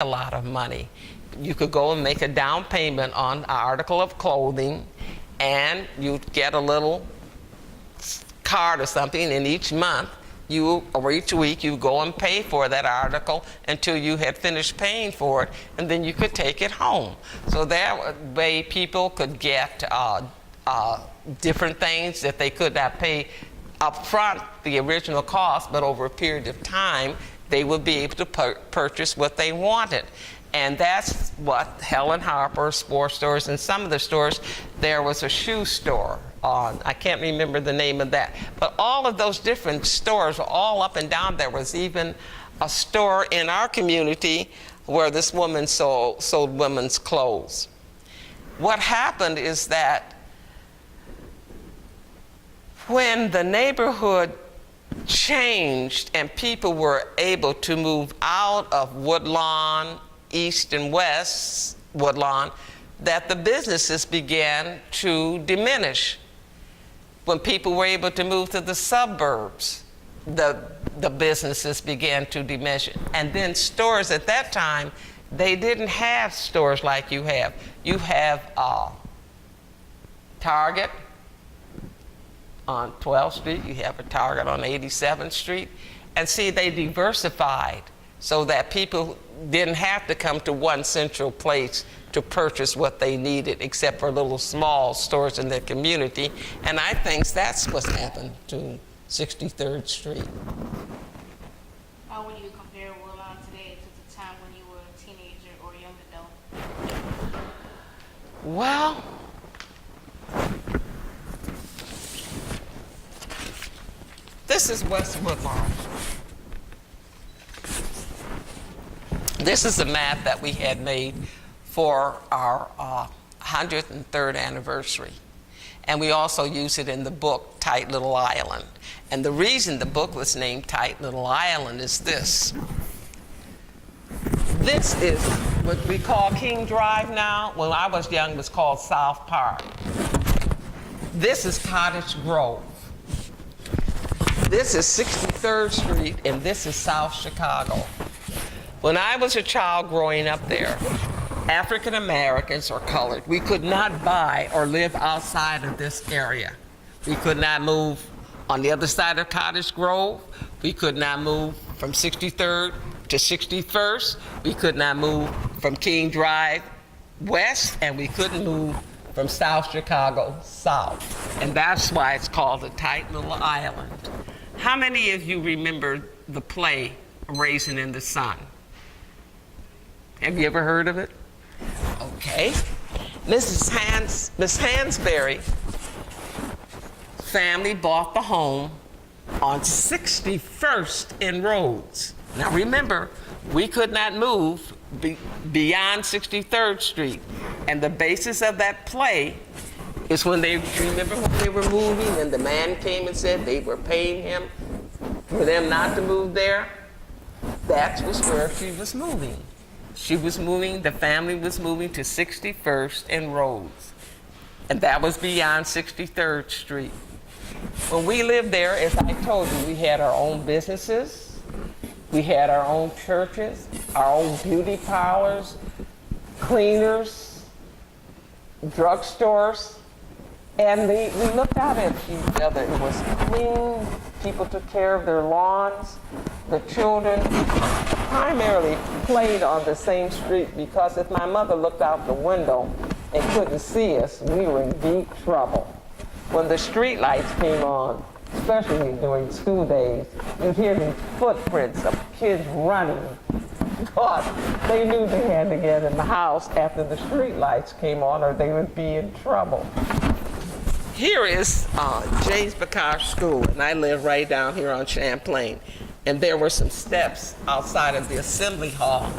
a lot of money. You could go and make a down payment on an article of clothing, and you'd get a little card or something, and each month or each week you go and pay for that article until you had finished paying for it, and then you could take it home. So that way people could get different things that they could not pay up front the original cost, but over a period of time they would be able to purchase what they wanted. And that's what Helen Harper, sports stores, and some of the stores, there was a shoe store. I can't remember the name of that. But all of those different stores were all up and down. There was even a store in our community where this woman sold women's clothes. What happened is that when the neighborhood changed and people were able to move out of Woodlawn, East and West Woodlawn, that the businesses began to diminish. When people were able to move to the suburbs, the businesses began to diminish. And then stores at that time, they didn't have stores like you have. You have Target on 12th Street, you have a Target on 87th Street. And see, they diversified so that people didn't have to come to one central place to purchase what they needed, except for little small stores in their community. And I think that's what's happened to 63rd Street. How would you compare Woodlawn today to the time when you were a teenager or young adult? Well, this is West Woodlawn. This is a map that we had made for our 103rd anniversary. And we also use it in the book, Tight Little Island. And the reason the book was named Tight Little Island is this. This is what we call King Drive now. When I was young, it was called South Park. This is Cottage Grove. This is 63rd Street, and this is South Chicago. When I was a child growing up there, African Americans or colored, we could not buy or live outside of this area. We could not move on the other side of Cottage Grove. We could not move from 63rd to 61st. We could not move from King Drive west, and we couldn't move from South Chicago south. And that's why it's called the Tight Little Island. How many of you remember the play Raisin in the Sun? Have you ever heard of it? Okay. Miss Hansberry family bought the home on 61st in Rhodes. Now remember, we could not move beyond 63rd Street. And the basis of that play is when they were moving and the man came and said they were paying him for them not to move there. That was where she was moving. She was moving, the family was moving to 61st and Rhodes. And that was beyond 63rd Street. When we lived there, as I told you, we had our own businesses, we had our own churches, our own beauty parlors, cleaners, drugstores, and we looked out at each other. It was clean, people took care of their lawns, the children primarily played on the same street, because if my mother looked out the window and couldn't see us, we were in deep trouble. When the street lights came on, especially during school days, you'd hear these footprints of kids running, because they knew they had to get in the house after the street lights came on or they would be in trouble. Here is James Baccar School, and I live right down here on Champlain. And there were some steps outside of the assembly hall.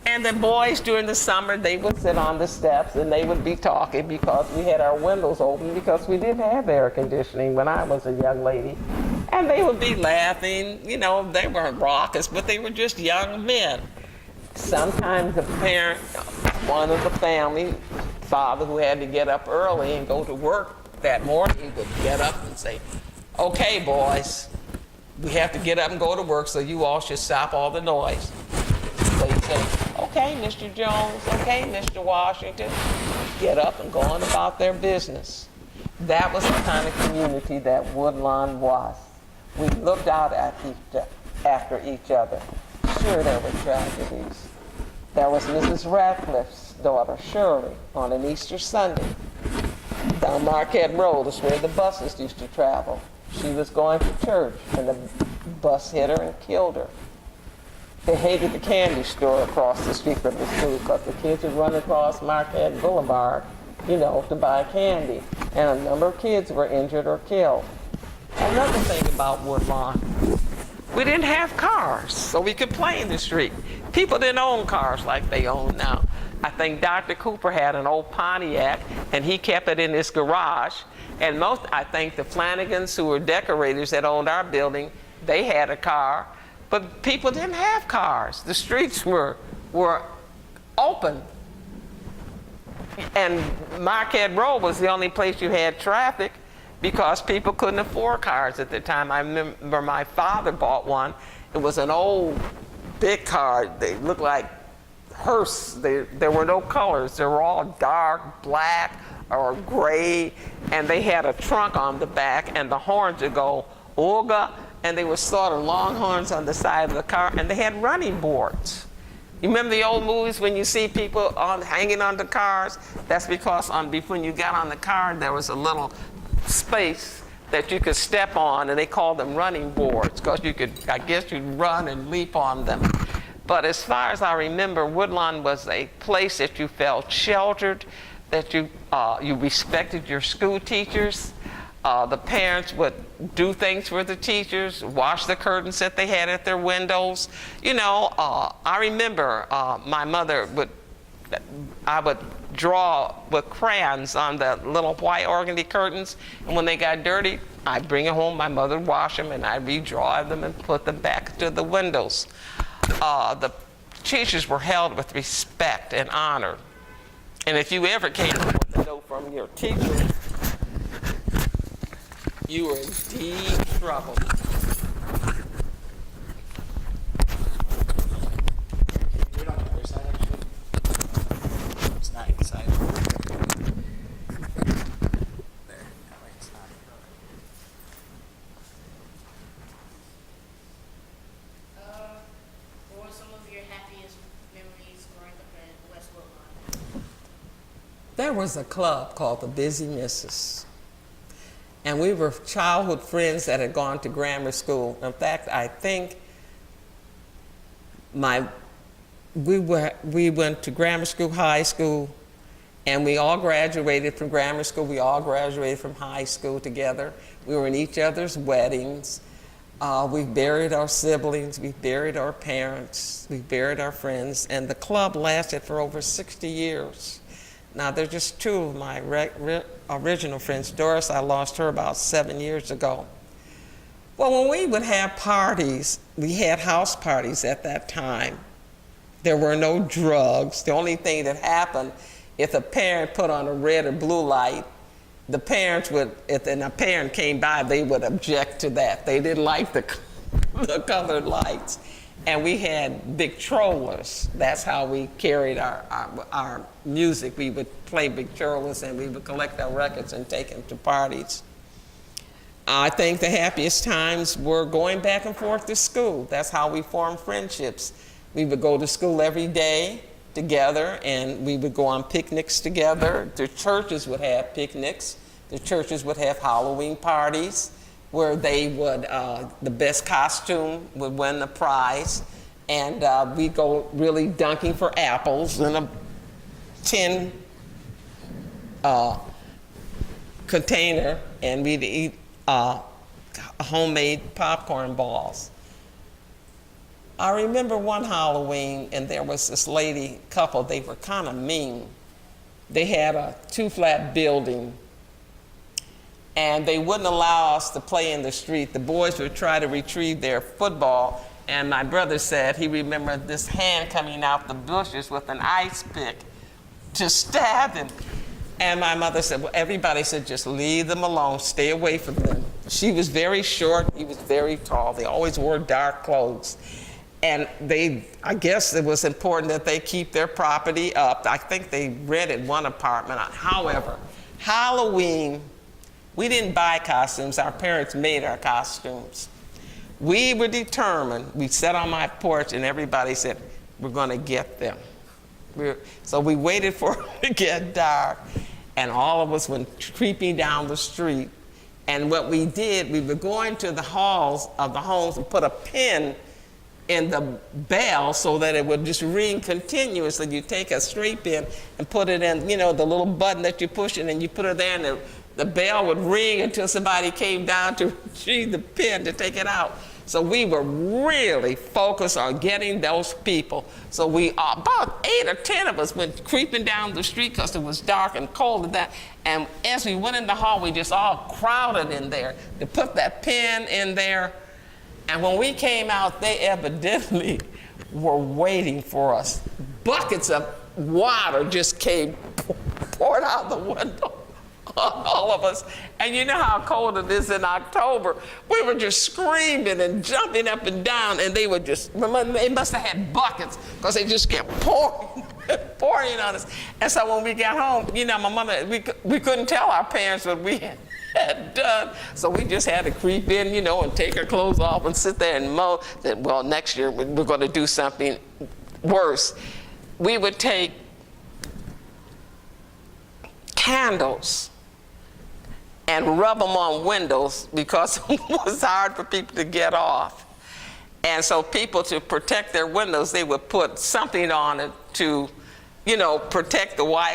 And the boys during the summer, they would sit on the steps and they would be talking, because we had our windows open, because we didn't have air conditioning when I was a young lady. And they would be laughing, you know, they weren't raucous, but they were just young men. Sometimes the parent, one of the family, father who had to get up early and go to work that morning, would get up and say, "Okay, boys, we have to get up and go to work, so you all should stop all the noise." They'd say, okay, Mr. Jones, okay, Mr. Washington, get up and go on about their business. That was the kind of community that Woodlawn was. We looked out after each other. Sure, there were tragedies. There was Mrs. Radcliffe's daughter, Shirley, on an Easter Sunday. Down Marquette Road is where the buses used to travel. She was going to church, and the bus hit her and killed her. They hated the candy store across the street from the school because the kids would run across Marquette Boulevard, to buy candy. And a number of kids were injured or killed. Another thing about Woodlawn, we didn't have cars, so we could play in the street. People didn't own cars like they own now. I think Dr. Cooper had an old Pontiac, and he kept it in his garage. And I think the Flanagans, who were decorators that owned our building, they had a car. But people didn't have cars. The streets were open. And Marquette Road was the only place you had traffic because people couldn't afford cars at the time. I remember my father bought one. It was an old, big car. They looked like hearse. There were no colors. They were all dark black or gray, and they had a trunk on the back, and the horns would go Olga, and they were sort of long horns on the side of the car, and they had running boards. You remember the old movies when you see people hanging on the cars? That's because when you got on the car, there was a little space that you could step on, and they called them running boards because you'd run and leap on them. But as far as I remember, Woodlawn was a place that you felt sheltered, that you respected your school teachers. The parents would do things for the teachers, wash the curtains that they had at their windows. I remember my mother I would draw with crayons on the little white organdy curtains, and when they got dirty, I'd bring them home, my mother would wash them, and I'd redraw them and put them back to the windows. The teachers were held with respect and honor. And if you ever came home with a note from your teacher, you were in deep trouble. Do it on the other side, actually. It's not inside. There. That way it's not. What were some of your happiest memories growing up in West Woodlawn? There was a club called the Busy Misses. And we were childhood friends that had gone to grammar school. In fact, I think we went to grammar school, high school, and we all graduated from grammar school. We all graduated from high school together. We were in each other's weddings. We buried our siblings. We buried our parents. We buried our friends. And the club lasted for over 60 years. Now, they're just two of my original friends. Doris, I lost her about 7 years ago. Well, when we would have parties, we had house parties at that time. There were no drugs. The only thing that happened, if a parent put on a red or blue light, the parents would, if a parent came by, they would object to that. They didn't like the colored lights. And we had Victrolas. That's how we carried our music. We would play Victrolas, and we would collect our records and take them to parties. I think the happiest times were going back and forth to school. That's how we formed friendships. We would go to school every day together, and we would go on picnics together. The churches would have picnics. The churches would have Halloween parties, where they would, the best costume would win the prize. And we'd go really dunking for apples in a tin container, and we'd eat homemade popcorn balls. I remember one Halloween, and there was this lady couple, they were kind of mean. They had a 2-flat building, and they wouldn't allow us to play in the street. The boys would try to retrieve their football, and my brother said he remembered this hand coming out the bushes with an ice pick to stab him. And my mother said, well, everybody said, just leave them alone, stay away from them. She was very short, he was very tall. They always wore dark clothes. And I guess it was important that they keep their property up. I think they rented one apartment. However, Halloween, we didn't buy costumes. Our parents made our costumes. We were determined. We sat on my porch and everybody said, we're going to get them. So we waited for it to get dark, and all of us went creeping down the street. And what we did, we were going to the halls of the homes and put a pin in the bell so that it would just ring continuously. You take a straight pin and put it in, you know, the little button that you push it, and you put it there, and the bell would ring until somebody came down to retrieve the pin to take it out. So we were really focused on getting those people. So we, about 8 or 10 of us went creeping down the street because it was dark and cold and that. And as we went in the hall, we just all crowded in there to put that pin in there. And when we came out, they evidently were waiting for us. Buckets of water just came poured out the window on all of us. And you know how cold it is in October. We were just screaming and jumping up and down, and they were just, they must have had buckets because they just kept pouring on us. And so when we got home, you know, my mother, we couldn't tell our parents what we had done. So we just had to creep in, you know, and take our clothes off and sit there and mow. That, well, next year we're going to do something worse. We would take candles and rub them on windows because it was hard for people to get off. And so people, to protect their windows, they would put something on it to, you know, protect the white